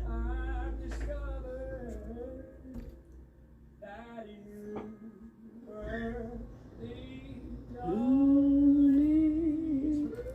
I've discovered that you were the only true.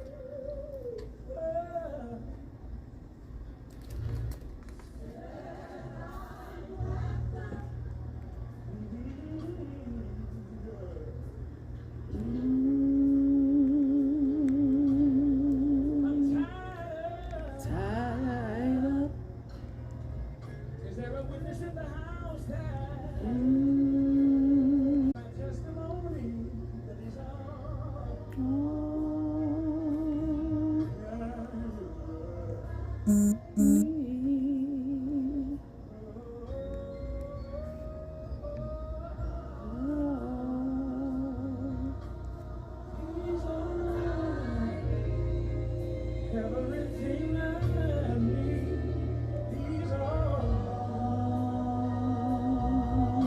Everything I need, these are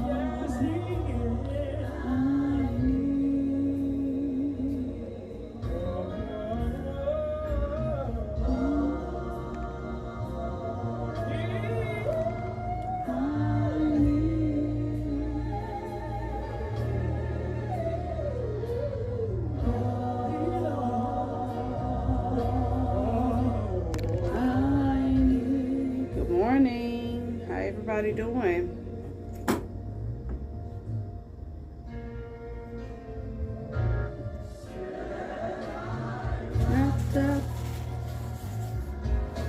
yes, he is. I need. Good morning. How everybody doing?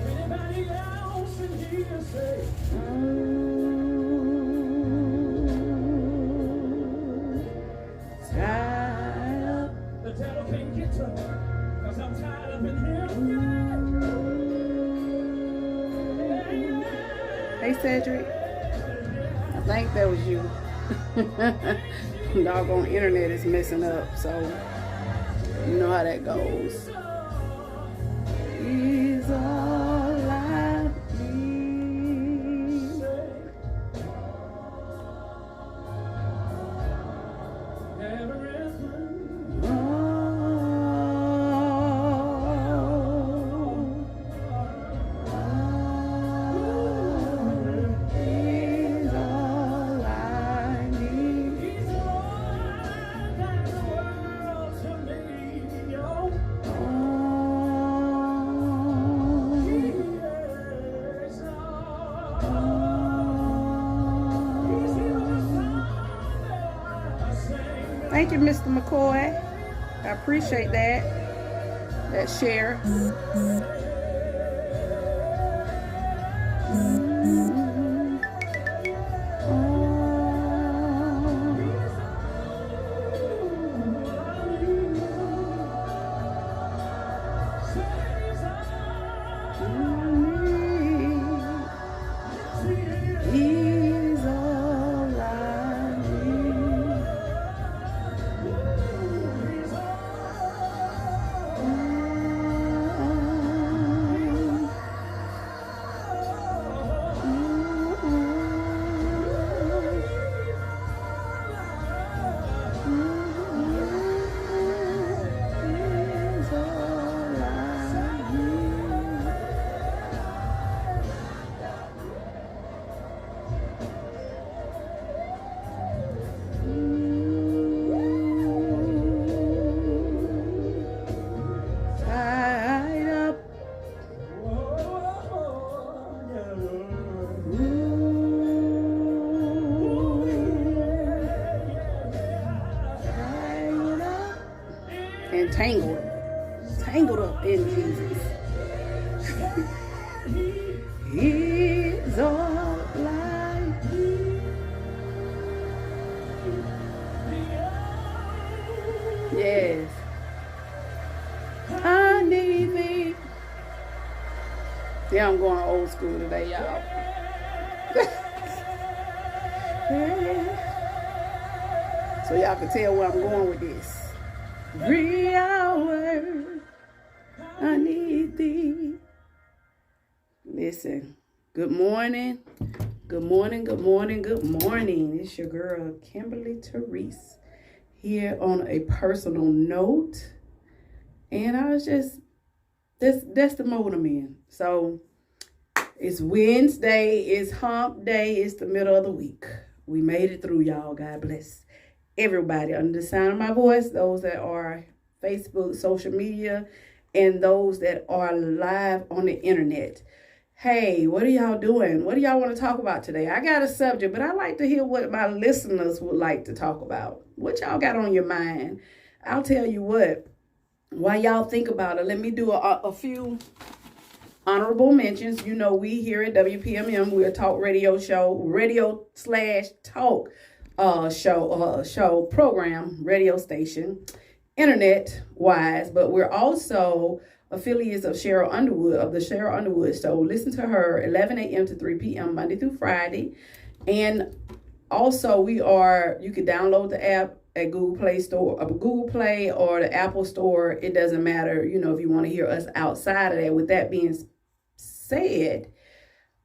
Anybody else in here say, tired up. The devil can't get to me, 'cause I'm tied up in him. Hey Cedric, I think that was you. Doggone internet is messing up, so you know how that goes. He's all I need. Thank you, Mr. McCoy. I appreciate that share. And tangled up in Jesus. He's all like me. Yes, I need thee. Yeah, I'm going old school today, y'all. So y'all can tell where I'm going with this. 3 hours, I need thee. Listen, good morning. Good morning, good morning, good morning. It's your girl, Kimberly Therese, here on a personal note. And I was just that's the mode I'm in. So it's Wednesday, it's hump day, it's the middle of the week. We made it through, y'all. God bless everybody under the sound of my voice, those that are Facebook, social media, and those that are live on the internet. Hey, what are y'all doing? What do y'all want to talk about today? I got a subject, but I like to hear what my listeners would like to talk about. What y'all got on your mind? I'll tell you what, while y'all think about it, let me do a few honorable mentions. You know, we here at WPMM, we're a talk radio show, radio/talk show program, radio station, internet wise, but we're also affiliates of Cheryl Underwood, of the Cheryl Underwood. So listen to her 11 a.m. to 3 p.m. Monday through Friday. And also you can download the app at Google Play or the Apple Store. It doesn't matter, you know, if you want to hear us outside of that. With that being said,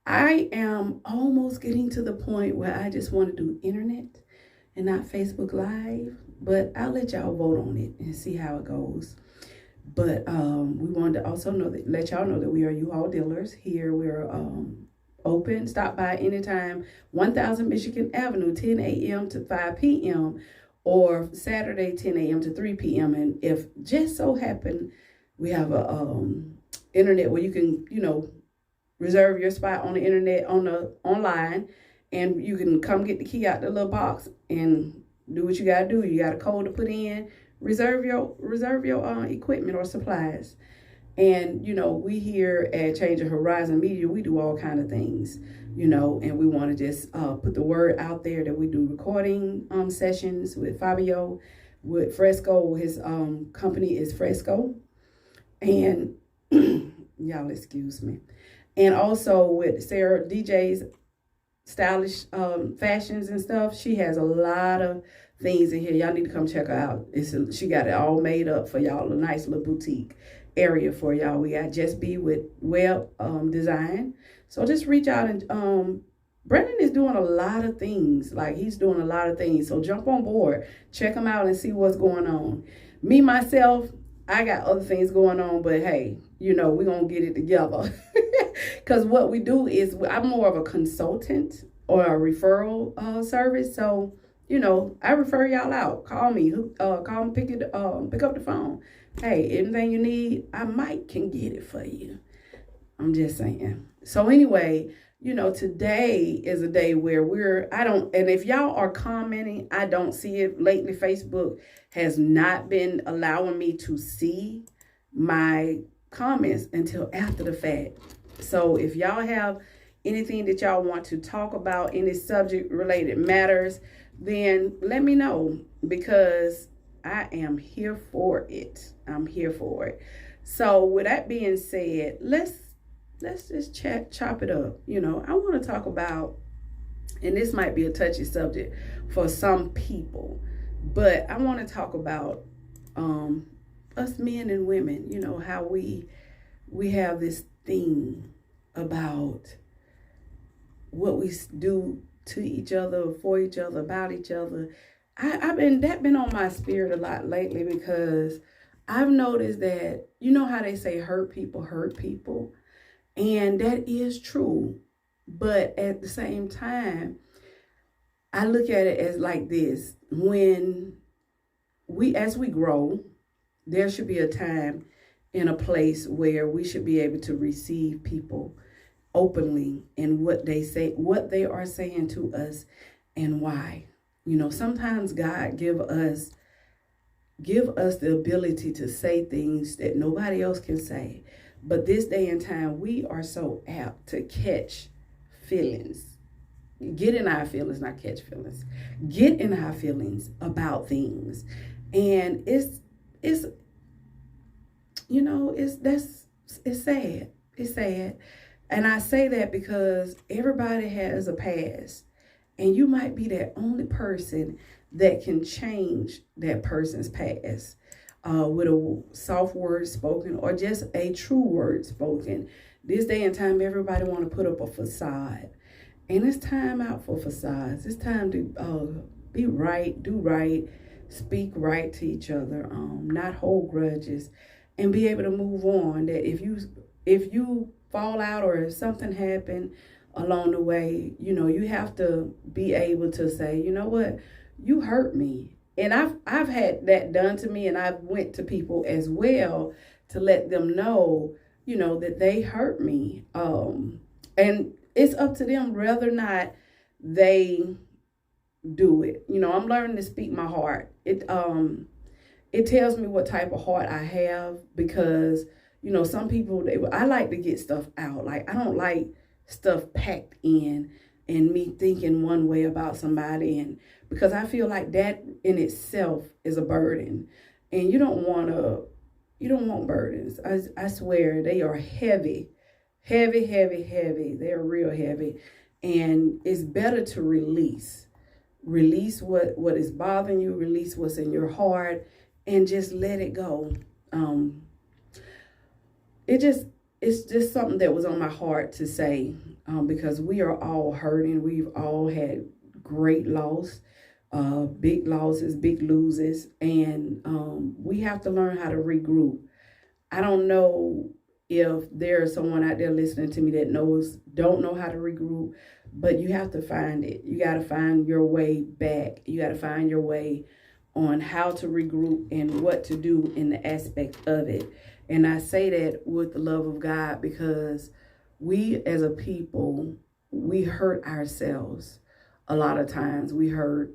I am almost getting to the point where I just want to do internet and not Facebook Live, but I'll let y'all vote on it and see how it goes. But we wanted to also let y'all know that we are U-Haul dealers. Here we're open. Stop by anytime, 1000 Michigan Avenue, 10 a.m. to 5 p.m. or Saturday, 10 a.m. to 3 p.m. And if just so happen we have a internet where you can, you know, reserve your spot on the internet, online, and you can come get the key out the little box and do what you gotta do. You got a code to put in. Reserve your equipment or supplies. And, you know, we here at Change of Horizon Media, we do all kind of things, you know, and we want to just put the word out there that we do recording sessions with Fabio, with Fresco. His company is Fresco. And y'all excuse me. And also with Sarah DJ's stylish fashions and stuff. She has a lot of things in here. Y'all need to come check her out. She got it all made up for y'all. A nice little boutique area for y'all. We got Just Be with web design. So just reach out and Brendan is doing a lot of things. Like, he's doing a lot of things. So jump on board. Check him out and see what's going on. Me, myself, I got other things going on, but hey, you know, we're going to get it together. Because what we do is, I'm more of a consultant or a referral service. So, you know, I refer y'all out. Call me. Pick up the phone. Hey, anything you need, I can get it for you. I'm just saying. So anyway, you know, today is a day where and if y'all are commenting, I don't see it. Lately, Facebook has not been allowing me to see my comments until after the fact. So if y'all have anything that y'all want to talk about, any subject related matters, then let me know, because I am here for it. I'm here for it. So with that being said, let's just chop it up. You know, I want to talk about, and this might be a touchy subject for some people, but I want to talk about us men and women. You know, how we have this thing about what we do to each other, for each other, about each other. That's been on my spirit a lot lately, because I've noticed that, you know how they say hurt people, and that is true. But at the same time, I look at it as like this: as we grow, there should be a time in a place where we should be able to receive people openly in what they are saying to us, and why. You know, sometimes God give us the ability to say things that nobody else can say. But this day and time, we are so apt to catch feelings. Get in our feelings, not catch feelings. Get in our feelings about things. And it's you know, it's sad. It's sad. And I say that because everybody has a past. And you might be the only person that can change that person's past with a soft word spoken or just a true word spoken. This day and time, everybody want to put up a facade. And it's time out for facades. It's time to be right, do right, speak right to each other, not hold grudges. and be able to move on. That if you fall out or if something happened along the way, you have to be able to say, you know what, you hurt me. And I've had that done to me, and I've went to people as well to let them know, that they hurt me. And it's up to them whether or not they do it. I'm learning to speak my heart. It tells me what type of heart I have, because some people, I like to get stuff out. Like, I don't like stuff packed in and me thinking one way about somebody, and because I feel like that in itself is a burden, and you don't want burdens. I swear they are heavy. They're real heavy, and it's better to release what is bothering you, release what's in your heart, and just let it go. It's just something that was on my heart to say, because we are all hurting. We've all had great loss, big losses, big losses, and we have to learn how to regroup. I don't know if there's someone out there listening to me that don't know how to regroup, but you have to find it. You got to find your way back. You got to find your way on how to regroup and what to do in the aspect of it. And I say that with the love of God, because we as a people, we hurt ourselves a lot of times. We hurt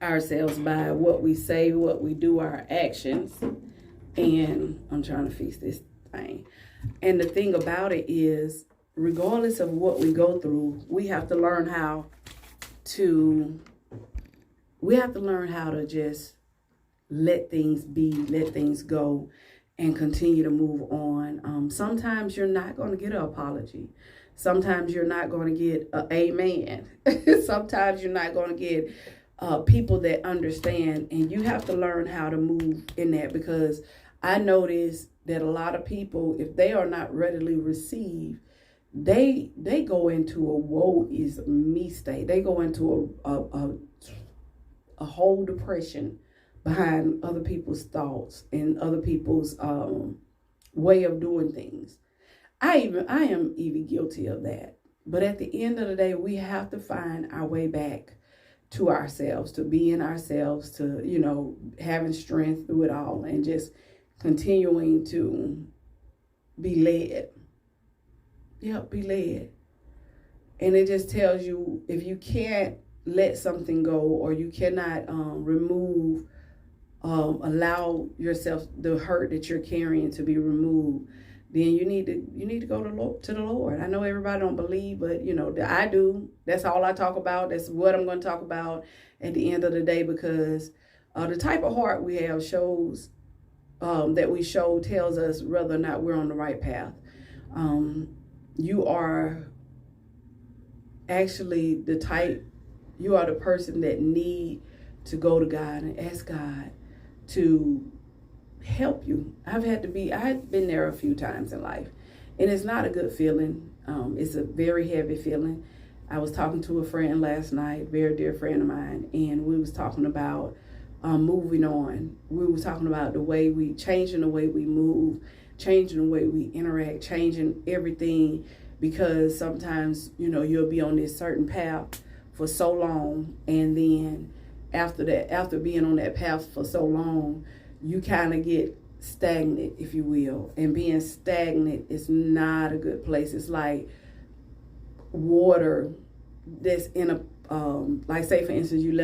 ourselves by what we say, what we do, our actions. And I'm trying to fix this thing. And the thing about it is, regardless of what we go through, we have to learn how to just let things be, let things go, and continue to move on. Sometimes you're not going to get an apology. Sometimes you're not going to get an amen. Sometimes you're not going to get people that understand, and you have to learn how to move in that, because I notice that a lot of people, if they are not readily received, they go into a woe is me state. They go into a whole depression behind other people's thoughts and other people's way of doing things. I am even guilty of that. But at the end of the day, we have to find our way back to ourselves, to being ourselves, to, having strength through it all, and just continuing to be led. Yep, be led. And it just tells you, if you can't let something go, or you cannot allow yourself, the hurt that you're carrying, to be removed, then you need to go to the Lord. I know everybody don't believe, but I do. That's all I talk about. That's what I'm going to talk about at the end of the day, because the type of heart we have shows that we show tells us whether or not we're on the right path. You are actually you are the person that need to go to God and ask God to help you. I've been there a few times in life, and it's not a good feeling. It's a very heavy feeling. I was talking to a friend last night, very dear friend of mine, and we was talking about moving on. We was talking about changing the way we move, changing the way we interact, changing everything, because sometimes, you'll be on this certain path for so long, and then after being on that path for so long, you kind of get stagnant, if you will. And being stagnant is not a good place. It's like water that's in a, like say for instance, you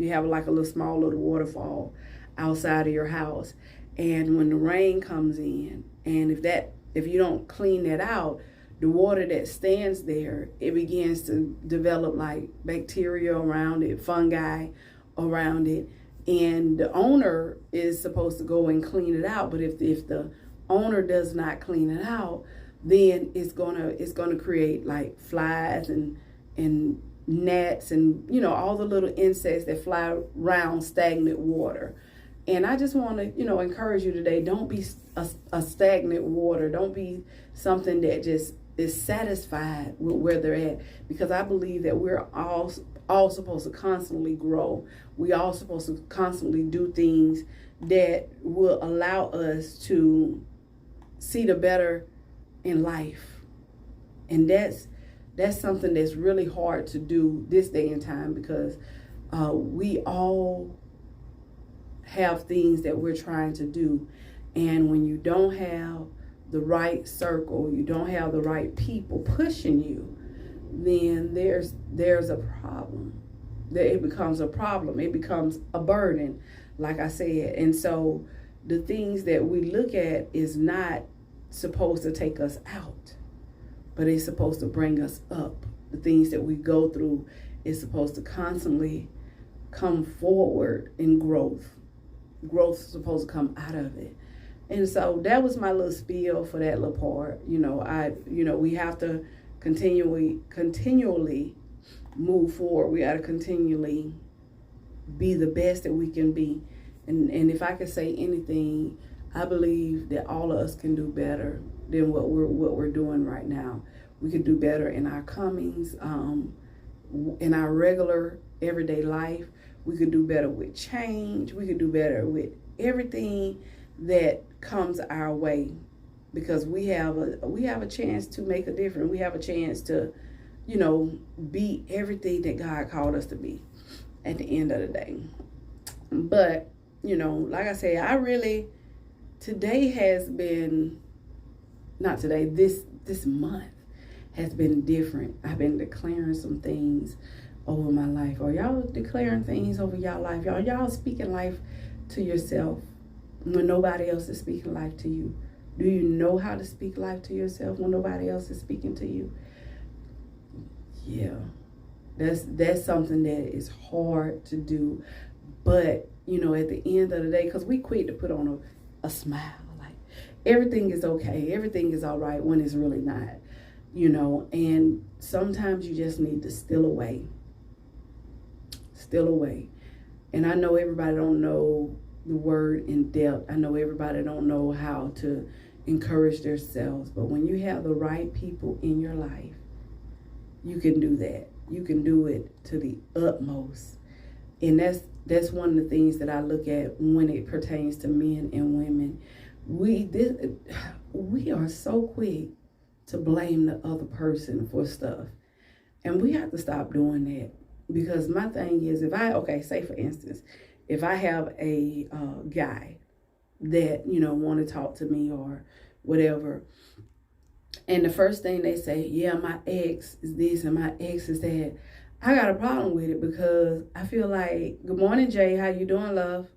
have like a small little waterfall outside of your house. And when the rain comes in, and if you don't clean that out, the water that stands there, it begins to develop like bacteria around it, fungi around it. And the owner is supposed to go and clean it out. But if the owner does not clean it out, then it's gonna create like flies and gnats and all the little insects that fly around stagnant water. And I just want to encourage you today, don't be a stagnant water. Don't be something that just is satisfied with where they're at, because I believe that we're all all supposed to constantly grow. We all supposed to constantly do things that will allow us to see the better in life. And that's something that's really hard to do this day and time, because we all have things that we're trying to do. And when you don't have the right circle, you don't have the right people pushing you, then there's a problem. It becomes a problem. It becomes a burden, like I said. And so the things that we look at is not supposed to take us out, but it's supposed to bring us up. The things that we go through is supposed to constantly come forward in growth. Growth is supposed to come out of it. And so that was my little spiel for that little part. We have to continually move forward. We got to continually be the best that we can be. And if I could say anything, I believe that all of us can do better than what we're doing right now. We could do better in our comings, in our regular everyday life. We could do better with change. We could do better with everything that comes our way, because we have a chance to make a difference. We have a chance to, be everything that God called us to be at the end of the day. But, like I say, this month has been different. I've been declaring some things over my life. Are y'all declaring things over y'all life? Y'all speaking life to yourself when nobody else is speaking life to you? Do you know how to speak life to yourself when nobody else is speaking to you? Yeah, that's something that is hard to do. But, at the end of the day, because we quick to put on a smile, like everything is okay, everything is all right, when it's really not, and sometimes you just need to steal away. And I know everybody don't know the word in depth. I know everybody don't know how to encourage themselves, but when you have the right people in your life, you can do that. You can do it to the utmost. And that's one of the things that I look at when it pertains to men and women. We are so quick to blame the other person for stuff, and we have to stop doing that. Because my thing is, say for instance, if I have a guy that, want to talk to me or whatever, and the first thing they say, yeah, my ex is this and my ex is that, I got a problem with it, because I feel like, good morning, Jay, how you doing, love?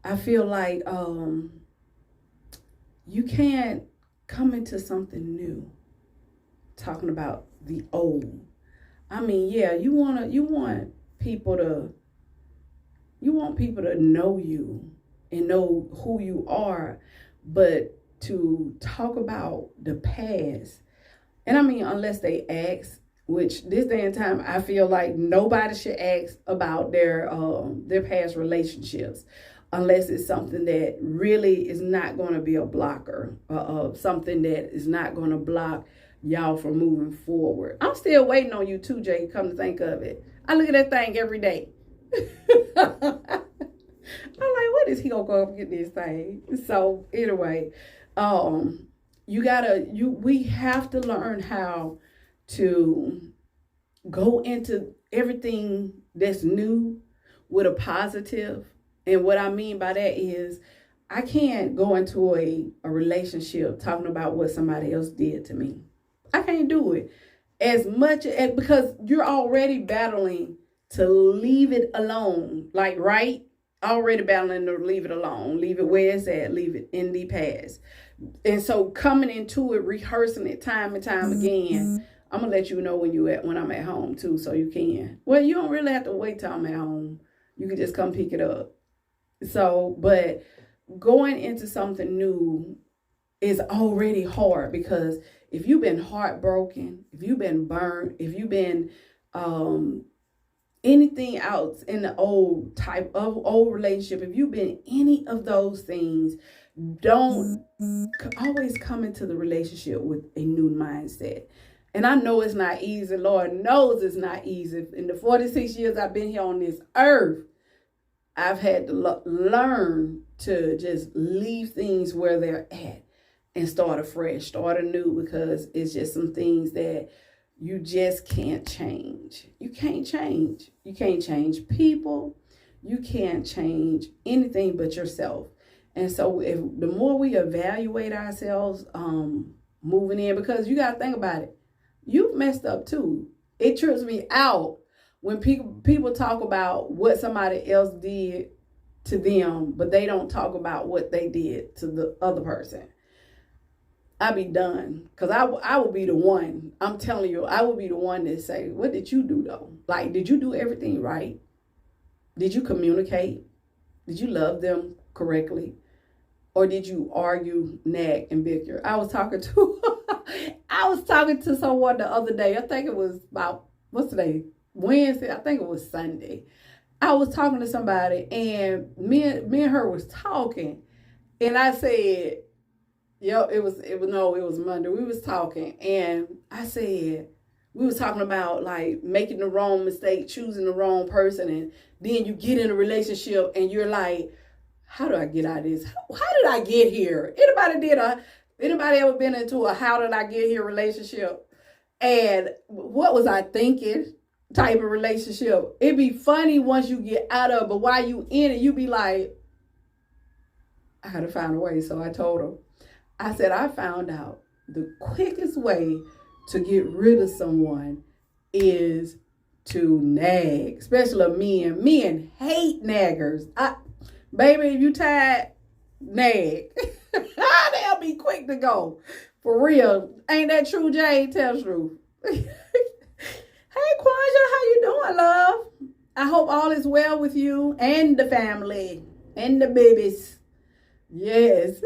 I feel like you can't come into something new talking about the old. I mean, yeah, you want people to know you and know who you are, but to talk about the past, and I mean, unless they ask, which this day and time, I feel like nobody should ask about their past relationships, unless it's something that really is not going to be a blocker, something that is not going to block y'all from moving forward. I'm still waiting on you too, Jay, come to think of it. I look at that thing every day. I'm like, what is he gonna go up and get this thing? So anyway, we have to learn how to go into everything that's new with a positive. And what I mean by that is, I can't go into a relationship talking about what somebody else did to me. I can't do it because you're already battling to leave it alone. Like, right? Already battling to leave it alone. Leave it where it's at. Leave it in the past. And so coming into it, rehearsing it time and time again, I'm going to let you know when I'm at home too, so you can. Well, you don't really have to wait till I'm at home. You can just come pick it up. So, but going into something new is already hard, because if you've been heartbroken, if you've been burned, if you've been anything else in the old relationship, if you've been any of those things, don't always come into the relationship with a new mindset. And I know it's not easy. Lord knows it's not easy. In the 46 years I've been here on this earth, I've had to learn to just leave things where they're at and start afresh, start anew, because it's just some things that you just can't change. You can't change. You can't change people. You can't change anything but yourself. And so if the more we evaluate ourselves moving in, because you got to think about it, you've messed up too. It trips me out when people talk about what somebody else did to them, but they don't talk about what they did to the other person. I'd be done, because I will be the one. I'm telling you, I will be the one that say, what did you do though? Like, did you do everything right? Did you communicate? Did you love them correctly? Or did you argue, nag, and bicker? I was talking to someone the other day. I think it was about, what's today? Wednesday. I think it was Sunday. I was talking to somebody, and me and her was talking, and I said, it was Monday. We was talking, and I said, we was talking about like making the wrong mistake, choosing the wrong person, and then you get in a relationship and you're like, how do I get out of this? How did I get here? Anybody ever been into a how did I get here relationship? And what was I thinking type of relationship? It'd be funny once you get out of it, but while you in it, you be like, I gotta find a way. So I told him, I said, I found out the quickest way to get rid of someone is to nag, especially men. Men hate naggers. Baby, if you tired, nag. They'll be quick to go. For real. Ain't that true, Jay? Tell the truth. Hey, Quanja, how you doing, love? I hope all is well with you and the family and the babies. Yes.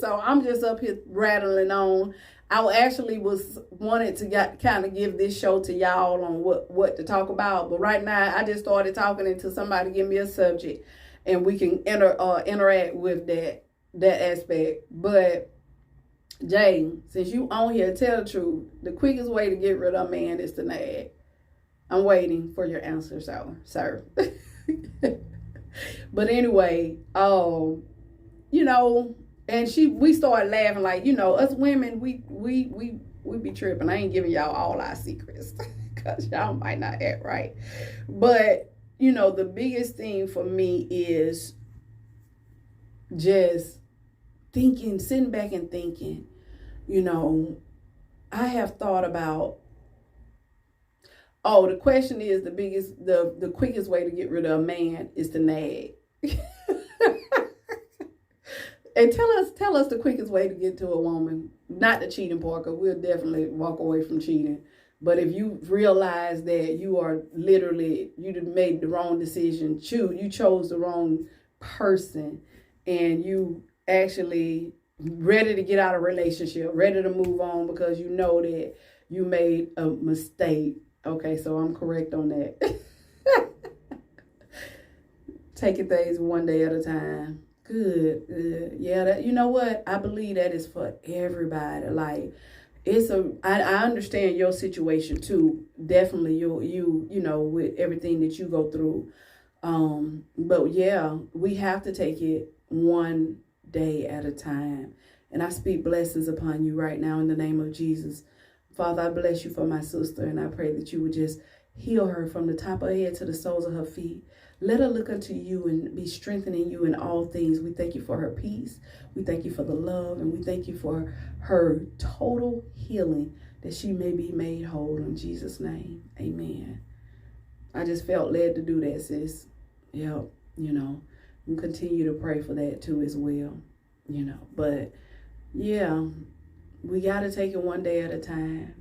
So I'm just up here rattling on. I actually wanted to kind of give this show to y'all on what to talk about. But right now, I just started talking until somebody give me a subject, and we can interact with that aspect. But Jay, since you on here, tell the truth. The quickest way to get rid of a man is to nag. I'm waiting for your answer, sir. But anyway, and we started laughing like, us women, we be tripping. I ain't giving y'all all our secrets because y'all might not act right. But the biggest thing for me is just thinking, sitting back and thinking, I have thought about, the question is the quickest way to get rid of a man is to nag. And tell us the quickest way to get to a woman, not the cheating part, because we'll definitely walk away from cheating. But if you realize that you made the wrong decision, you chose the wrong person, and you actually ready to get out of a relationship, ready to move on because you know that you made a mistake. Okay, so I'm correct on that. Taking things one day at a time. Good. Yeah, you know what? I believe that is for everybody. Like, I understand your situation too. Definitely you with everything that you go through. But yeah, we have to take it one day at a time. And I speak blessings upon you right now in the name of Jesus. Father, I bless you for my sister, and I pray that you would just heal her from the top of her head to the soles of her feet. Let her look unto you and be strengthening you in all things. We thank you for her peace. We thank you for the love, and we thank you for her total healing, that she may be made whole in Jesus' name. Amen. I just felt led to do that, sis. Yep. And continue to pray for that too as well. But yeah, we got to take it one day at a time.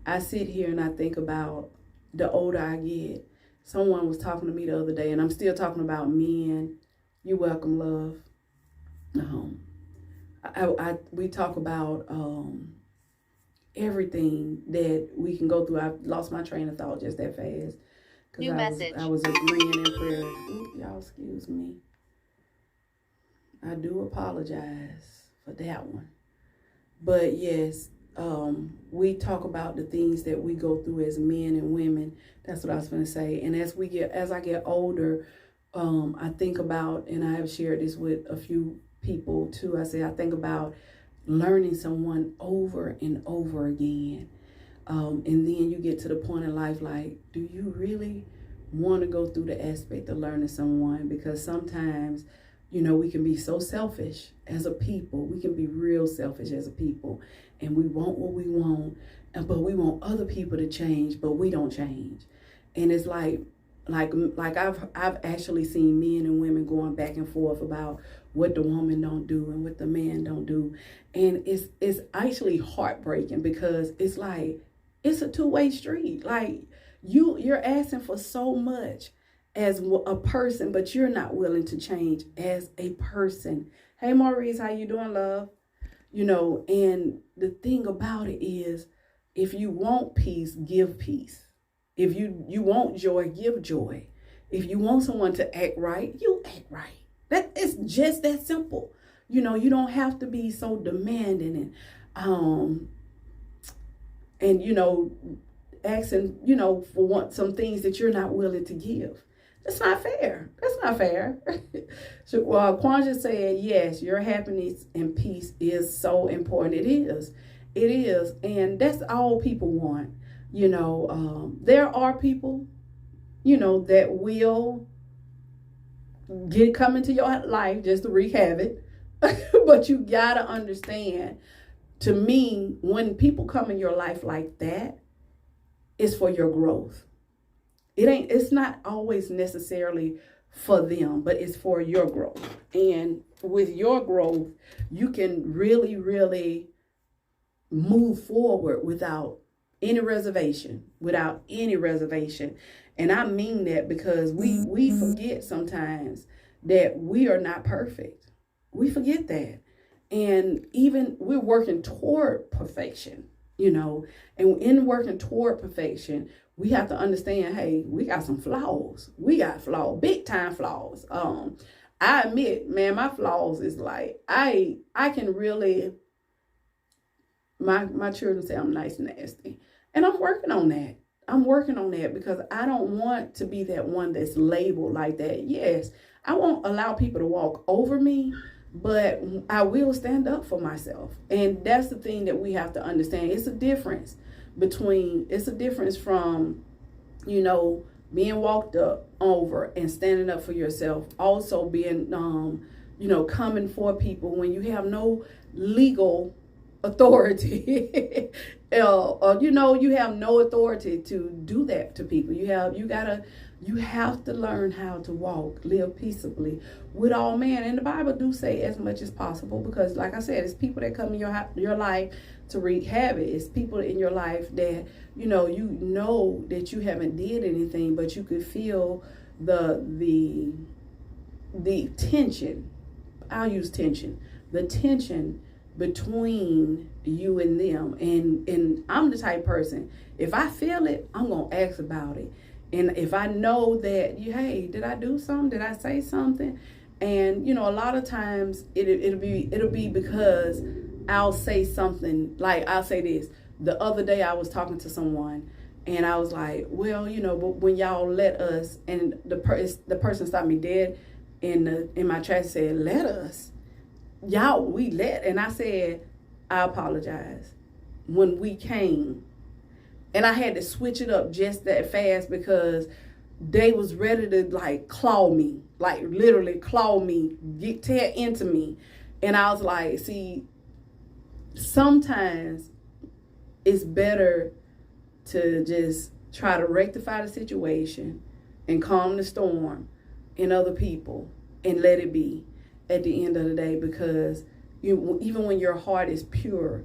I sit here and I think about the older I get. Someone was talking to me the other day, and I'm still talking about men. You're welcome, love. We talk about everything that we can go through. I lost my train of thought just that fast. New message. I was agreeing in prayer. Ooh, y'all excuse me. I do apologize for that one. But yes, we talk about the things that we go through as men and women. That's what I was going to say. And as I get older, I think about, and I have shared this with a few people too. I think about learning someone over and over again. And then you get to the point in life, like, do you really want to go through the aspect of learning someone? Because sometimes, we can be so selfish as a people. We can be real selfish as a people, and we want what we want, but we want other people to change, but we don't change. And it's like I've actually seen men and women going back and forth about what the woman don't do and what the man don't do, and it's actually heartbreaking, because it's like it's a two-way street. Like you're asking for so much as a person, but you're not willing to change as a person. Hey, Maurice, how you doing, love? And the thing about it is, if you want peace, give peace. If you want joy, give joy. If you want someone to act right, you act right. That is just that simple. You don't have to be so demanding and asking, for some things that you're not willing to give. That's not fair. That's not fair. So, Kwanja said, yes, your happiness and peace is so important. It is. It is. And that's all people want. There are people, that will come into your life just to wreak havoc. But you got to understand, to me, when people come in your life like that, it's for your growth. It's not always necessarily for them, but it's for your growth. And with your growth, you can really, really move forward without any reservation. And I mean that, because we forget sometimes that we are not perfect. We forget that. And even we're working toward perfection, and in working toward perfection, we have to understand, hey, we got some flaws. We got flaws, big time flaws. I admit, man, my flaws is like, I can really, my children say I'm nice and nasty. And I'm working on that. Because I don't want to be that one that's labeled like that. Yes, I won't allow people to walk over me, but I will stand up for myself. And that's the thing that we have to understand. It's a difference from, being walked up over and standing up for yourself. Also being, coming for people when you have no legal authority. You have no authority to do that to people. You have to learn how to live peaceably with all men. And the Bible do say as much as possible, because like I said, it's people that come in your life to wreak havoc. It's people in your life that, that you haven't did anything, but you could feel the tension. I'll use tension. The tension between you and them. And I'm the type person, if I feel it, I'm going to ask about it. And if I know that, hey, did I do something? Did I say something? And, a lot of times it'll be because I'll say something, like I'll say this. The other day I was talking to someone and I was like, well, but when y'all let us, and the person stopped me dead in my tracks, said, let us. Y'all, we let. And I said, I apologize. When we came, and I had to switch it up just that fast, because they was ready to like claw me, like literally claw me, tear into me. And I was like, see, sometimes it's better to just try to rectify the situation and calm the storm in other people and let it be at the end of the day, because even when your heart is pure,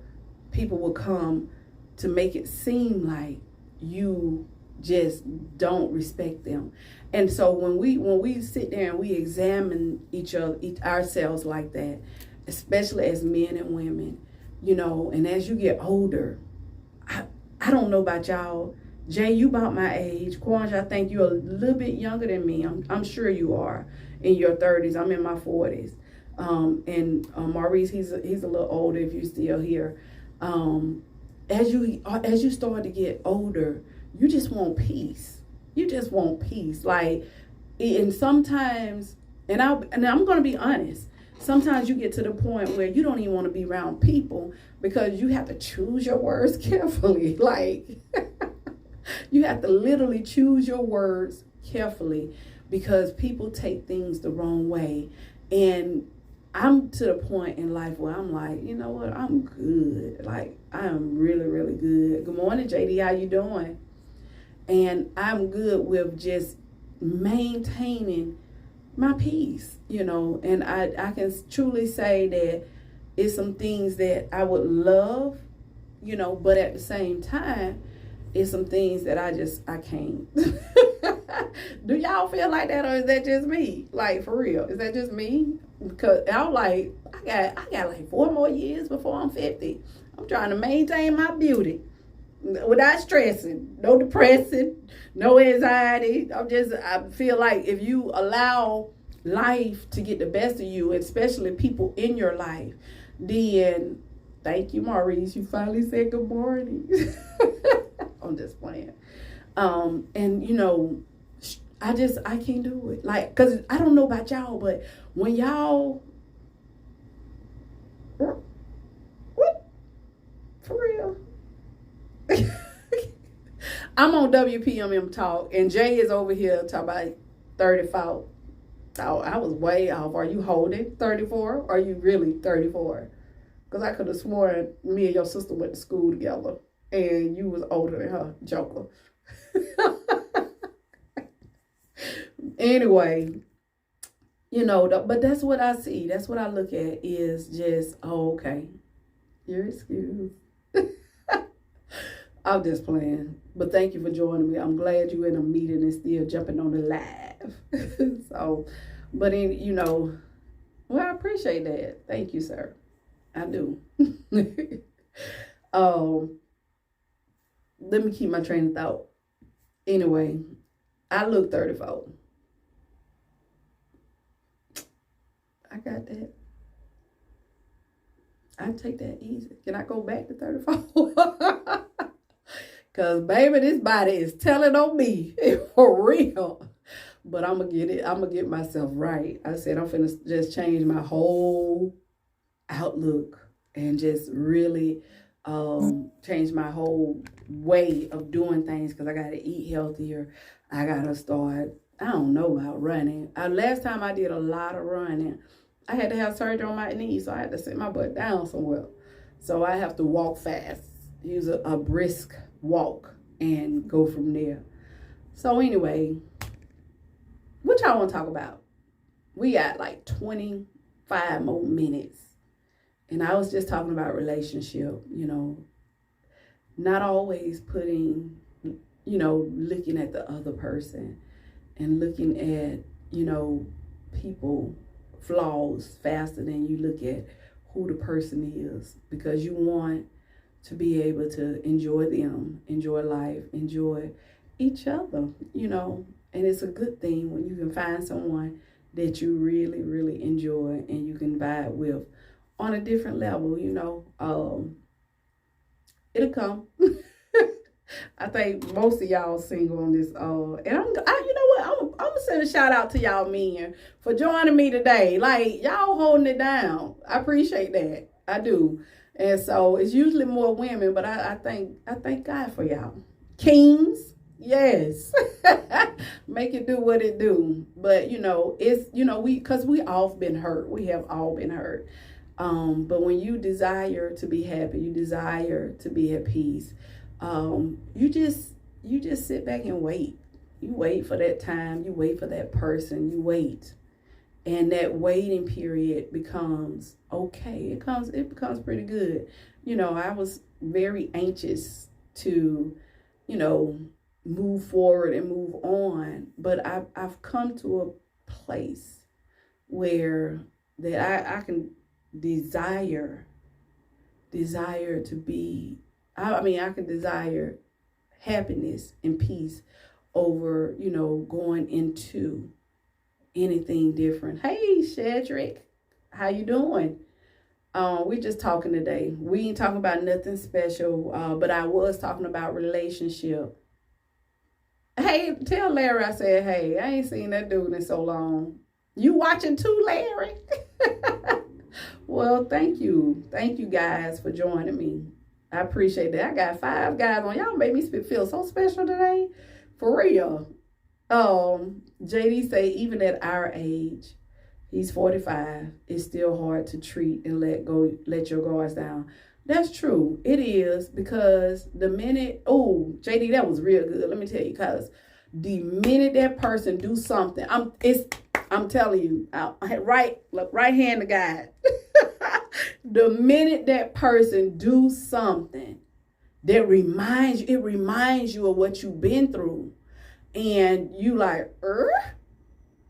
people will come to make it seem like you just don't respect them. And so when we sit there and we examine ourselves like that, especially as men and women, and as you get older, I don't know about y'all. Jay, you about my age. Kwanja, I think you're a little bit younger than me. I'm sure you are in your 30s. I'm in my 40s. And Maurice, he's a little older if you're still here. as you start to get older, you just want peace. You just want peace. Like, and sometimes, and I'm gonna be honest, sometimes you get to the point where you don't even want to be around people because you have to choose your words carefully. Like, you have to literally choose your words carefully because people take things the wrong way. And I'm to the point in life where I'm like, you know what, I'm good. Like, I am really, really good. Good morning, JD. How you doing? And I'm good with just maintaining my peace, you know. And I can truly say that it's some things that I would love, you know, but at the same time, it's some things that I can't. Do y'all feel like that, or is that just me? Like, for real, is that just me? Because I'm like, I got like 4 more years before I'm 50. I'm trying to maintain my beauty without stressing, no depressing, no anxiety. I feel like if you allow life to get the best of you, especially people in your life, then thank you, Maurice. You finally said good morning. I'm just playing. And you know, I can't do it. Like, cause I don't know about y'all, but when y'all, what? For real? I'm on WPMM Talk, and Jay is over here talking about 34. Oh, I was way off. Are you holding 34? Or are you really 34? Because I could have sworn me and your sister went to school together, and you was older than her, Joker. Anyway, you know, but that's what I see. That's what I look at is just, oh, okay, you're excused. I'm just playing. But thank you for joining me. I'm glad you're in a meeting and still jumping on the live. So, but you know, well, I appreciate that. Thank you, sir. I do. Let me keep my train of thought. Anyway, I look 34. I got that. I take that easy. Can I go back to 34? Because, baby, this body is telling on me. For real. But I'm going to get it. I'm going to get myself right. I said I'm finna just change my whole outlook and just really change my whole way of doing things, because I got to eat healthier. I got to start, I don't know about running. Last time I did a lot of running, I had to have surgery on my knee, so I had to sit my butt down somewhere. So I have to walk fast, use a brisk walk, and go from there. So anyway, what y'all want to talk about? We got like 25 more minutes. And I was just talking about relationship, you know, not always putting, you know, looking at the other person and looking at, you know, people flaws faster than you look at who the person is, because you want to be able to enjoy them, enjoy life, enjoy each other, you know. And it's a good thing when you can find someone that you really, really enjoy and you can vibe with on a different level, you know. It'll come. I think most of y'all single on this. And you know what? I'm gonna send a shout out to y'all men for joining me today. Like, y'all holding it down. I appreciate that. I do. And so it's usually more women, but I thank God for y'all. Kings, yes. Make it do what it do. But you know, it's, you know, because we all been hurt. We have all been hurt. But when you desire to be happy, you desire to be at peace, you just sit back and wait. You wait for that time, you wait for that person, you wait. And that waiting period becomes okay. It becomes pretty good. You know, I was very anxious to, you know, move forward and move on. But I've come to a place where that I can desire to be, I can desire happiness and peace over, you know, going into anything different. Hey, Shedrick, how you doing? We just talking today. We ain't talking about nothing special, but I was talking about relationship. Hey, tell Larry I said, hey, I ain't seen that dude in so long. You watching too, Larry? Well, thank you. Thank you guys for joining me. I appreciate that. I got 5 guys on. Y'all made me feel so special today. For real. JD say, even at our age, he's 45, it's still hard to treat and let your guards down. That's true. It is, because the minute, JD, that was real good. Let me tell you, because the minute that person do something, I'm telling you, right hand to God. The minute that person do something that reminds you of what you've been through, and you like,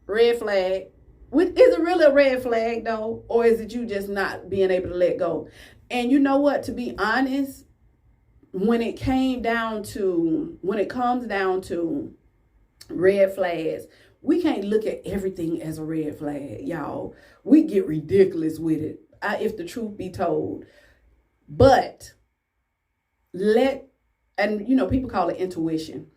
red flag. Is it really a red flag though? Or is it you just not being able to let go? And you know what, to be honest, when it comes down to red flags, we can't look at everything as a red flag, y'all. We get ridiculous with it, if the truth be told. But people call it intuition.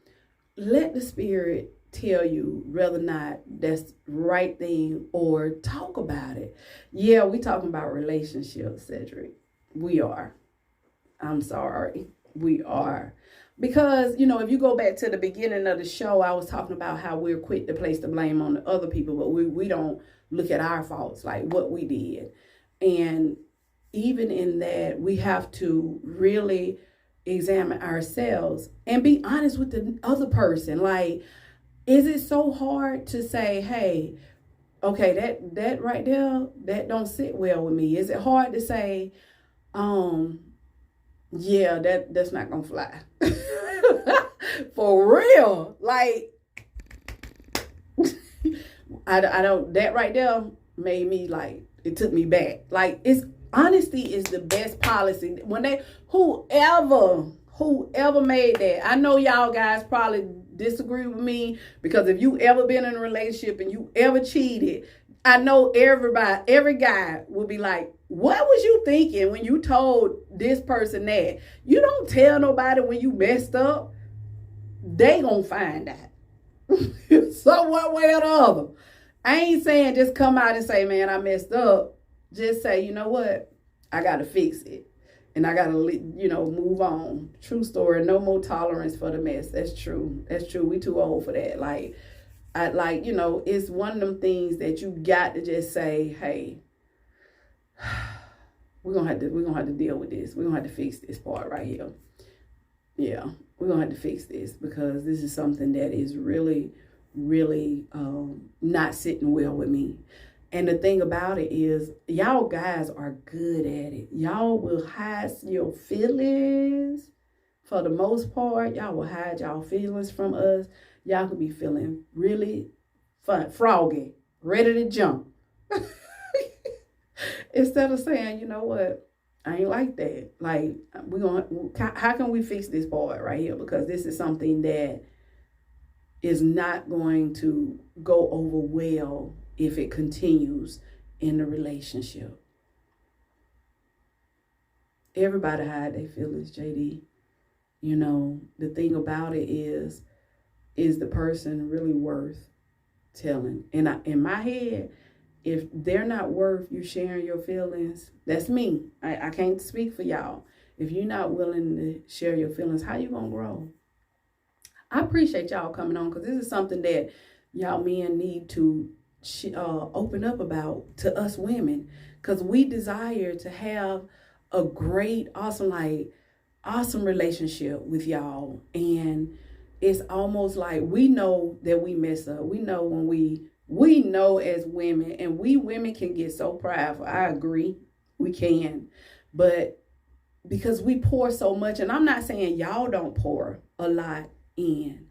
Let the spirit tell you whether or not that's the right thing, or talk about it. Yeah, we talking about relationships, Cedric. We are. I'm sorry. We are. Because, if you go back to the beginning of the show, I was talking about how we're quick to place the blame on the other people, but we don't look at our faults, like what we did. And even in that, we have to really examine ourselves and be honest with the other person. Like, is it so hard to say, hey, okay, that right there, that don't sit well with me? Is it hard to say, yeah, that's not gonna fly? For real. Like, I don't, that right there made me, like, it took me back. Like, honesty is the best policy. Whoever made that, I know y'all guys probably disagree with me, because if you ever been in a relationship and you ever cheated, I know every guy will be like, what was you thinking when you told this person that? You don't tell nobody when you messed up. They gonna find out. So one way or the other. I ain't saying just come out and say, man, I messed up. Just say, you know what? I gotta fix it. And I gotta, move on. True story. No more tolerance for the mess. That's true. That's true. We too old for that. It's one of them things that you got to just say, hey, we're gonna have to deal with this. We're gonna have to fix this part right here. Yeah, we're gonna have to fix this, because this is something that is really, really not sitting well with me. And the thing about it is, y'all guys are good at it. Y'all will hide your feelings. For the most part, y'all will hide y'all feelings from us. Y'all could be feeling really froggy, ready to jump. Instead of saying, you know what, I ain't like that. Like, how can we fix this part right here? Because this is something that is not going to go over well if it continues in the relationship. Everybody hide their feelings, JD. The thing about it is the person really worth telling? And in my head, if they're not worth you sharing your feelings, that's me. I can't speak for y'all. If you're not willing to share your feelings, how you gonna grow? I appreciate y'all coming on, because this is something that y'all men need to open up about to us women, because we desire to have a great, awesome relationship with y'all. And it's almost like we know that we mess up. We know when we know as women, and we women can get so prideful. I agree, we can. But because we pour so much, and I'm not saying y'all don't pour a lot in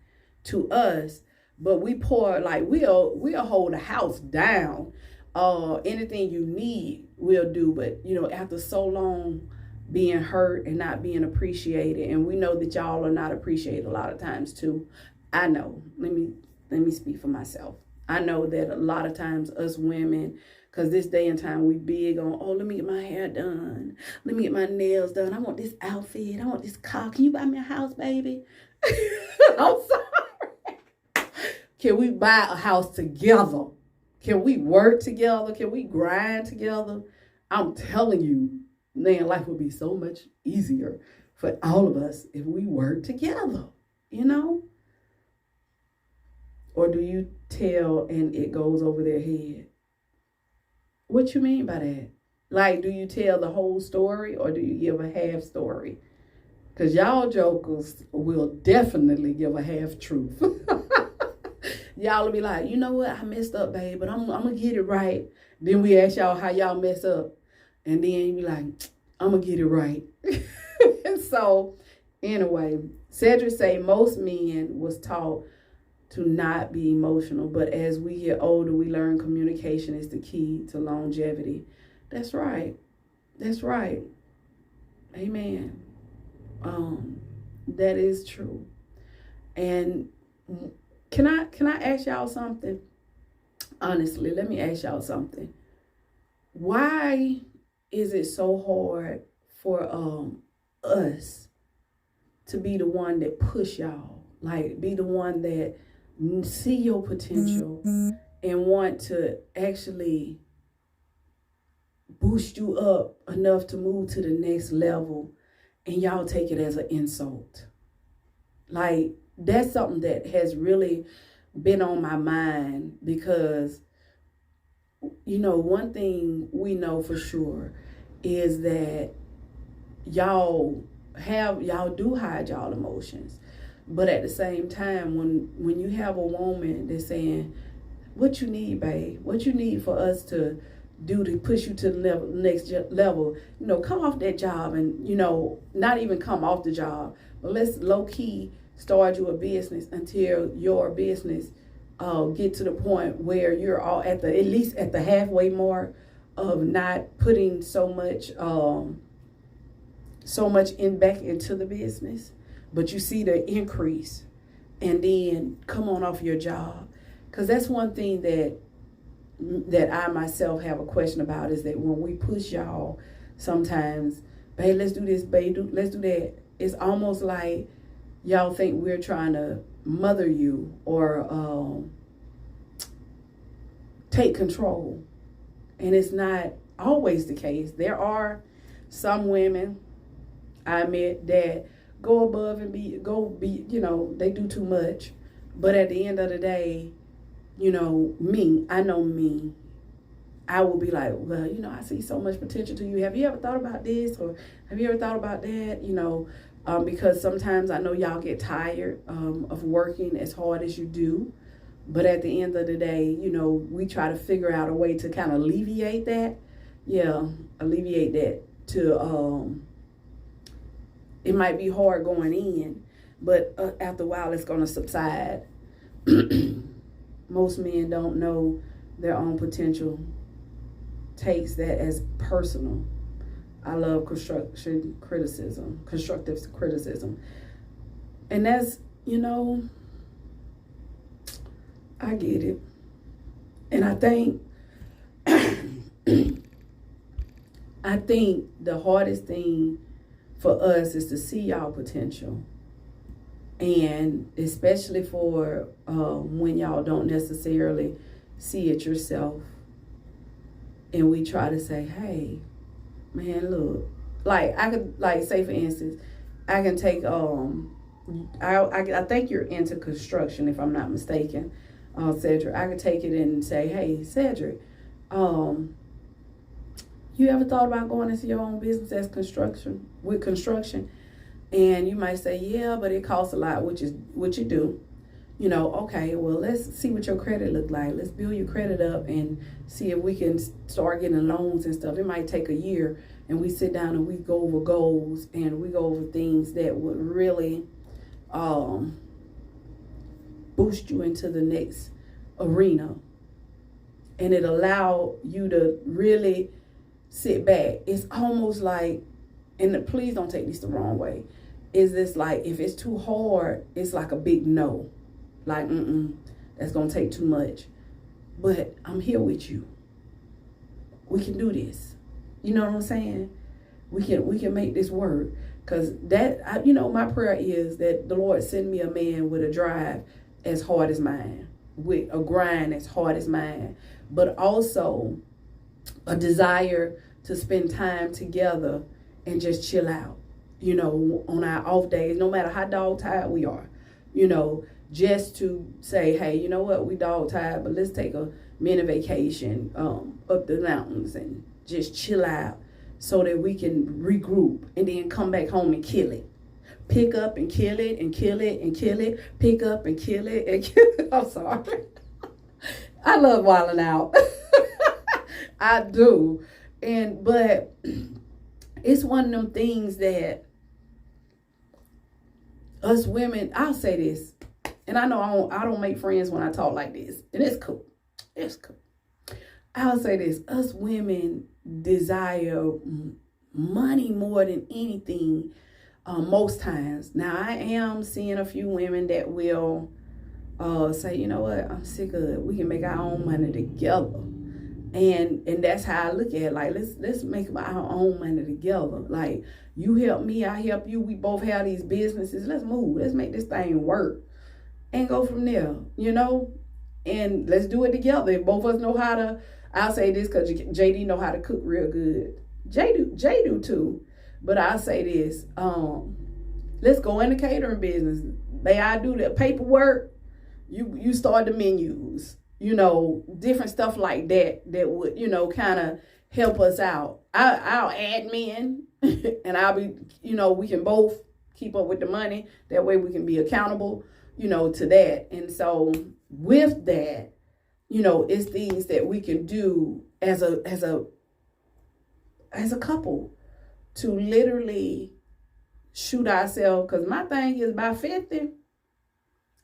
to us, but we pour, like, we'll hold a house down. Anything you need, we'll do. But, after so long being hurt and not being appreciated, and we know that y'all are not appreciated a lot of times too. I know. Let me speak for myself. I know that a lot of times us women, because this day and time we big on, oh, let me get my hair done. Let me get my nails done. I want this outfit. I want this car. Can you buy me a house, baby? I'm sorry. Can we buy a house together? Can we work together? Can we grind together? I'm telling you, man, life would be so much easier for all of us if we work together, you know? Or do you tell and it goes over their head? What you mean by that? Like, do you tell the whole story or do you give a half story? Because y'all jokers will definitely give a half truth. Y'all will be like, you know what? I messed up, babe, but I'm going to get it right. Then we ask y'all how y'all mess up. And then you be like, I'm going to get it right. And so, anyway, Cedric say most men was taught to not be emotional. But as we get older, we learn communication is the key to longevity. That's right. That's right. Amen. That is true. And can I ask y'all something? Honestly, let me ask y'all something. Why is it so hard for us to be the one that push y'all? Like, be the one that see your potential and want to actually boost you up enough to move to the next level, and y'all take it as an insult. Like, that's something that has really been on my mind, because, you know, one thing we know for sure is that y'all do hide y'all emotions. But at the same time, when you have a woman that's saying, what you need, babe? What you need for us to do to push you to the next level? You know, come off that job and, you know, not even come off the job, but let's low-key start you a business until your business get to the point where you're all at least at the halfway mark of not putting so much back into the business. But you see the increase, and then come on off your job. Because that's one thing that I myself have a question about, is that when we push y'all sometimes, babe, let's do this, babe, let's do that. It's almost like y'all think we're trying to mother you or take control. And it's not always the case. There are some women, I admit, that go above and be, you know, they do too much. But at the end of the day, you know, I know me, I will be like, well, you know, I see so much potential to you. Have you ever thought about this? Or have you ever thought about that? You know, because sometimes I know y'all get tired of working as hard as you do. But at the end of the day, you know, we try to figure out a way to kind of alleviate that. Yeah, alleviate that to, it might be hard going in, but after a while it's going to subside. Most men don't know their own potential, takes that as personal. I love constructive criticism. And that's, you know, I get it. And I think the hardest thing for us is to see y'all potential. And especially for when y'all don't necessarily see it yourself. And we try to say, hey, man, look. Like, I could, like, say, for instance, I can take, I think you're into construction, if I'm not mistaken, Cedric. I could take it and say, hey, Cedric, you ever thought about going into your own business as construction? And you might say, yeah, but it costs a lot, which is what you do. You know, okay, well, let's see what your credit look like. Let's build your credit up and see if we can start getting loans and stuff. It might take a year, and we sit down and we go over goals and we go over things that would really boost you into the next arena. And it allow you to really sit back. It's almost like, and please don't take this the wrong way, is this like, if it's too hard, it's like a big no. Like, that's going to take too much. but I'm here with you. We can do this. You know what I'm saying? We can make this work. Because my prayer is that the Lord send me a man with a drive as hard as mine, with a grind as hard as mine, but also a desire to spend time together and just chill out, on our off days, no matter how dog tired we are, just to say, hey, you know what, we dog tired, but let's take a mini vacation up the mountains and just chill out so that we can regroup and then come back home and kill it. Pick up and kill it and kill it and kill it. Pick up and kill it and kill it. I'm sorry. I love wilding out. I do. But it's one of them things that us women, I'll say this, and I know I don't make friends when I talk like this, and it's cool. It's cool. I'll say this, us women desire money more than anything most times. Now, I am seeing a few women that will say, you know what, I'm sick of it. We can make our own money together. And that's how I look at it. Like, let's make our own money together. Like, you help me, I help you. We both have these businesses. Let's move. Let's make this thing work and go from there, And let's do it together. If both of us know how to, I'll say this because JD know how to cook real good. Jay do too. But I'll say this. Let's go in the catering business. May I do the paperwork? You start the menus. Different stuff like that would, kind of help us out. I'll admin and I'll be, we can both keep up with the money. That way we can be accountable, to that. And so with that, it's things that we can do as a couple to literally shoot ourselves. Because my thing is by 50,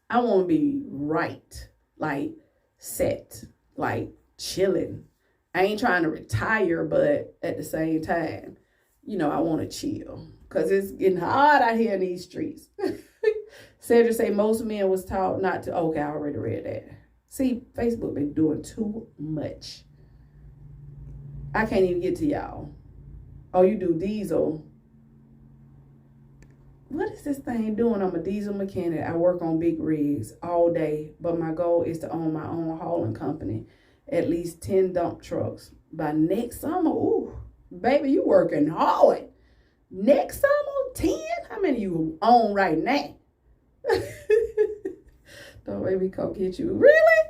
I want to be right, like set, like chilling. I ain't trying to retire, but at the same time, I want to chill because it's getting hard out here in these streets. Cedric say most men was taught not to. Okay, I already read that. See, Facebook been doing too much. I can't even get to y'all. Oh, you do diesel. What is this thing doing? I'm a diesel mechanic. I work on big rigs all day, but my goal is to own my own hauling company, at least 10 dump trucks by next summer. Ooh, baby, you working hard. Next summer, 10? How many you own right now? Don't make me come get you. Really?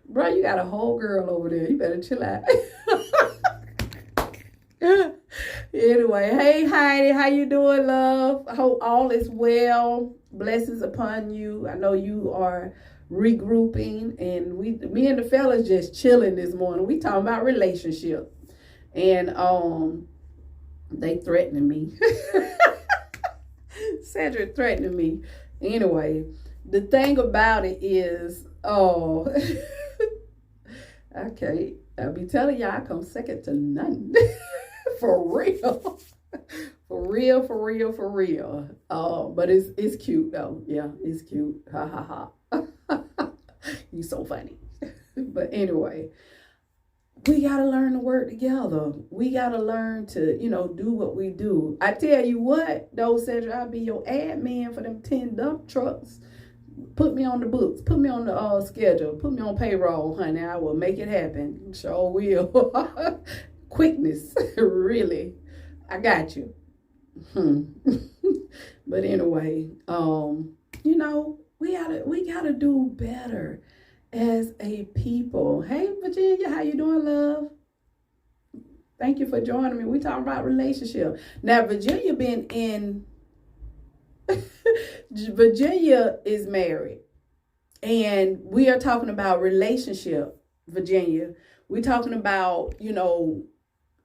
Bro, you got a whole girl over there. You better chill out. Anyway, hey Heidi, how you doing, love? I hope all is well. Blessings upon you. I know you are regrouping, and me and the fellas just chilling this morning. We talking about relationship, and they threatening me. Cedric threatening me. Anyway, the thing about it is, okay, I'll be telling y'all I come second to none. For real. For real. But it's cute though. Yeah, it's cute. Ha ha ha. You so funny. But anyway, we gotta learn to work together. We gotta learn to, do what we do. I tell you what, though, Cedric, I'll be your admin for them 10 dump trucks. Put me on the books. Put me on the schedule. Put me on payroll, honey. I will make it happen. Sure will. Quickness, really. I got you. But anyway, we gotta do better as a people. Hey, Virginia, how you doing, love? Thank you for joining me. We talking about relationship. Now, Virginia is married, and we are talking about relationship, Virginia. We're talking about,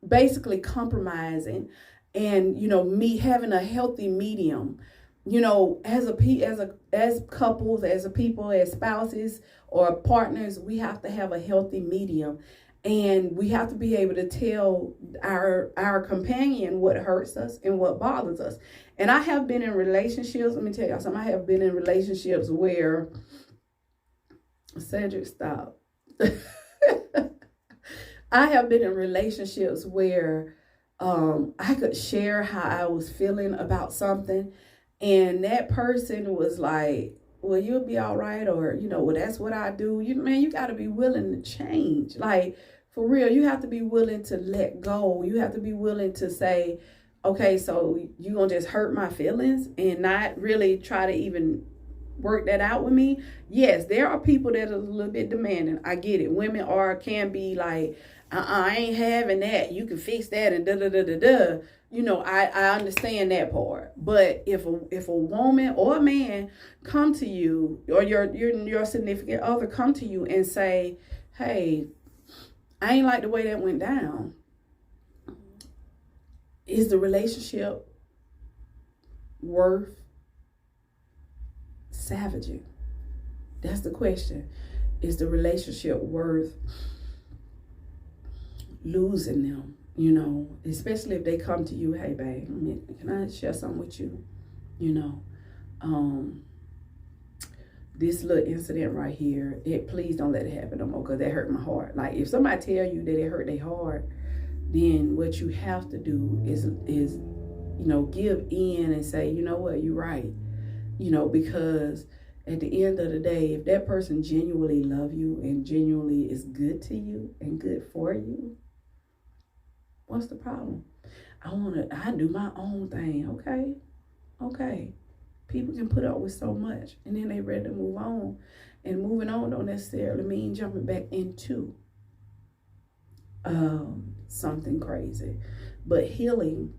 basically compromising and, me having a healthy medium, as couples, as a people, as spouses or partners, we have to have a healthy medium, and we have to be able to tell our companion what hurts us and what bothers us. And I have been in relationships. Let me tell y'all something. I have been in relationships where Cedric, stop. I have been in relationships where I could share how I was feeling about something, and that person was like, well, you'll be all right, or, well, that's what I do. You got to be willing to change. Like, for real, you have to be willing to let go. You have to be willing to say, okay, so you gonna just hurt my feelings and not really try to even work that out with me. Yes, there are people that are a little bit demanding. I get it. Women can be like, I ain't having that. You can fix that and da da da da da. I understand that part. But if a woman or a man come to you, or your significant other come to you and say, hey, I ain't like the way that went down. Is the relationship worth savaging? That's the question. Is the relationship worth losing them? Especially if they come to you, hey babe, can I share something with you? This little incident right here, please don't let it happen no more, because that hurt my heart. Like, if somebody tell you that it hurt their heart, then what you have to do is give in and say, you know what, you're right. Because at the end of the day, if that person genuinely love you and genuinely is good to you and good for you, what's the problem? I do my own thing, okay. People can put up with so much, and then they ready to move on. And moving on don't necessarily mean jumping back into something crazy. But healing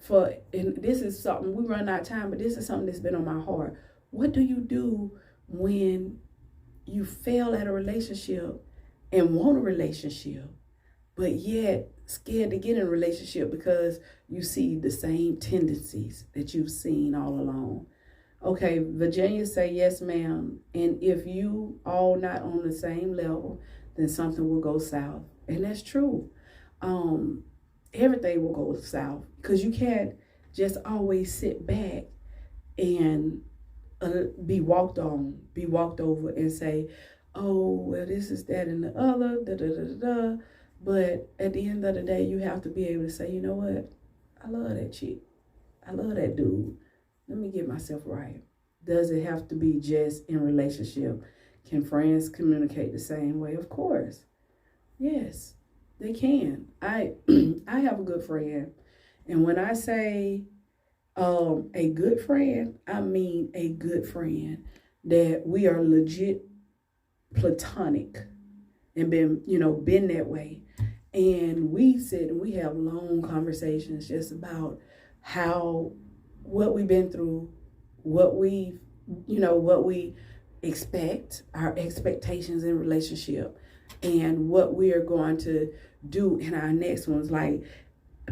and this is something, we run out of time, but this is something that's been on my heart. What do you do when you fail at a relationship and want a relationship, but yet scared to get in a relationship because you see the same tendencies that you've seen all along? Okay, Virginia say, yes, ma'am. And if you all not on the same level, then something will go south. And that's true. Everything will go south, because you can't just always sit back and be walked over and say, oh, well, this is that and the other, da da da da da. But at the end of the day, you have to be able to say, you know what? I love that chick. I love that dude. Let me get myself right. Does it have to be just in relationship? Can friends communicate the same way? Of course. Yes, they can. I have a good friend. And when I say a good friend, I mean a good friend that we are legit platonic and been that way. And we sit and we have long conversations just about what we've been through, what we expect, our expectations in relationship, and what we are going to do in our next ones. Like,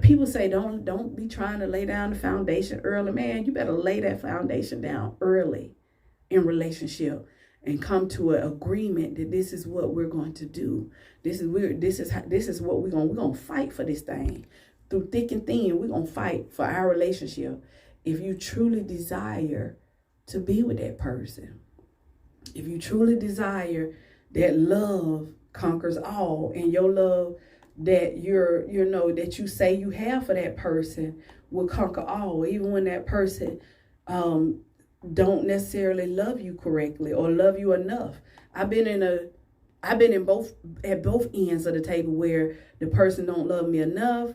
people say, don't be trying to lay down the foundation early. Man, you better lay that foundation down early in relationship and come to an agreement that this is what we're going to do. This is what we're going to fight for this thing. Through thick and thin, we're going to fight for our relationship. If you truly desire to be with that person, if you truly desire that love conquers all, and your love that that you say you have for that person will conquer all, even when that person don't necessarily love you correctly or love you enough. I've been at both ends of the table, where the person don't love me enough,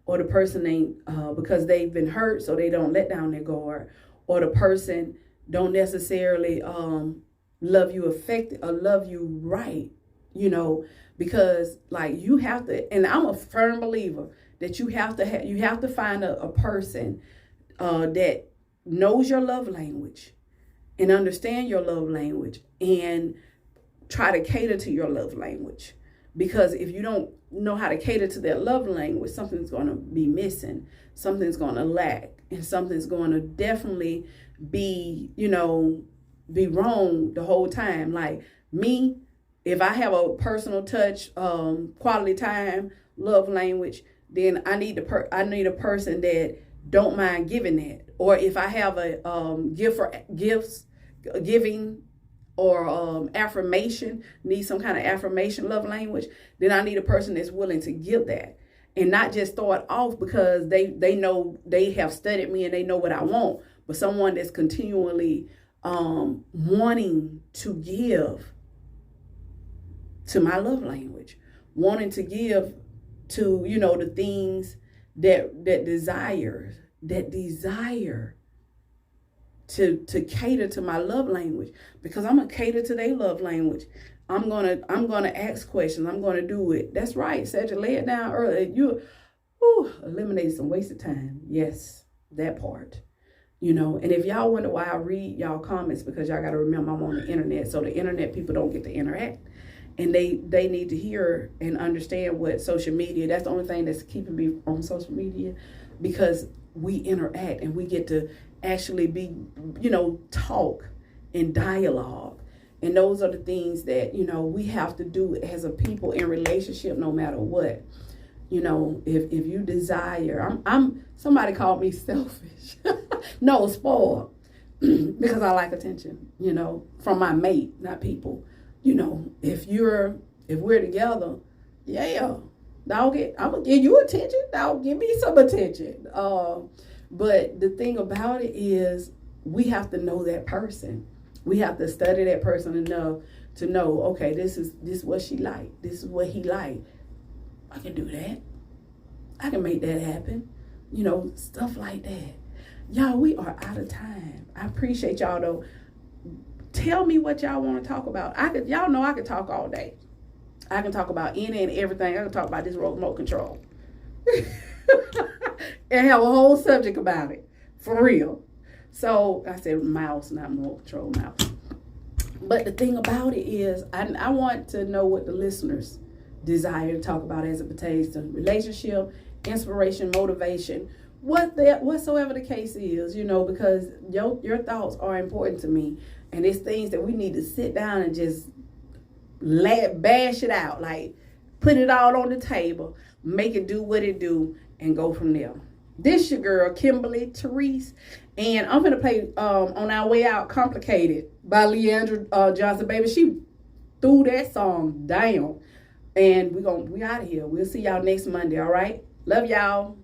or the person ain't because they've been hurt, so they don't let down their guard, or the person don't necessarily love you love you right, because like you have to. And I'm a firm believer that you have to find a person that knows your love language and understand your love language and try to cater to your love language. Because if you don't know how to cater to their love language, something's going to be missing, something's going to lack, and something's going to definitely be wrong the whole time. Like me, if I have a personal touch, quality time, love language, then I need a person that don't mind giving that. Or if I have a giving or affirmation, need some kind of affirmation love language, then I need a person that's willing to give that and not just throw it off because they know, they have studied me and they know what I want, but someone that's continually wanting to give to my love language, wanting to give to, you know, the things that desire to cater to my love language, because I'm gonna cater to their love language. I'm gonna ask questions. I'm gonna do it. That's right. Cedric, lay it down early. You eliminated some wasted time. Yes, that part. You know, and if y'all wonder why I read y'all comments, because y'all gotta remember I'm on the internet, so the internet people don't get to interact. And they need to hear and understand what social media, that's the only thing that's keeping me on social media, because we interact and we get to actually be, you know, talk and dialogue. And those are the things that, you know, we have to do as a people in relationship, no matter what. You know, if you desire, I'm somebody called me selfish. No, spoiled. Because I like attention, you know, from my mate, not people. You know, if we're together, yeah, dog, I'm gonna give you attention. Dog, give me some attention. But the thing about it is, we have to know that person. We have to study that person enough to know, okay, this is what she like. This is what he like. I can do that. I can make that happen. You know, stuff like that. Y'all, we are out of time. I appreciate y'all though. Tell me what y'all want to talk about. Y'all know I could talk all day. I can talk about any and everything. I can talk about this remote control. And have a whole subject about it. For real. So, I said mouse, not remote control, mouse. But the thing about it is, I want to know what the listeners desire to talk about as it pertains to relationship, inspiration, motivation, whatsoever the case is, you know, because your thoughts are important to me. And it's things that we need to sit down and just bash it out. Like, put it all on the table, make it do what it do, and go from there. This your girl, Kimberly, Therese. And I'm going to play On Our Way Out, Complicated by Leandra Johnson. Baby, she threw that song down. And we out of here. We'll see y'all next Monday, all right? Love y'all.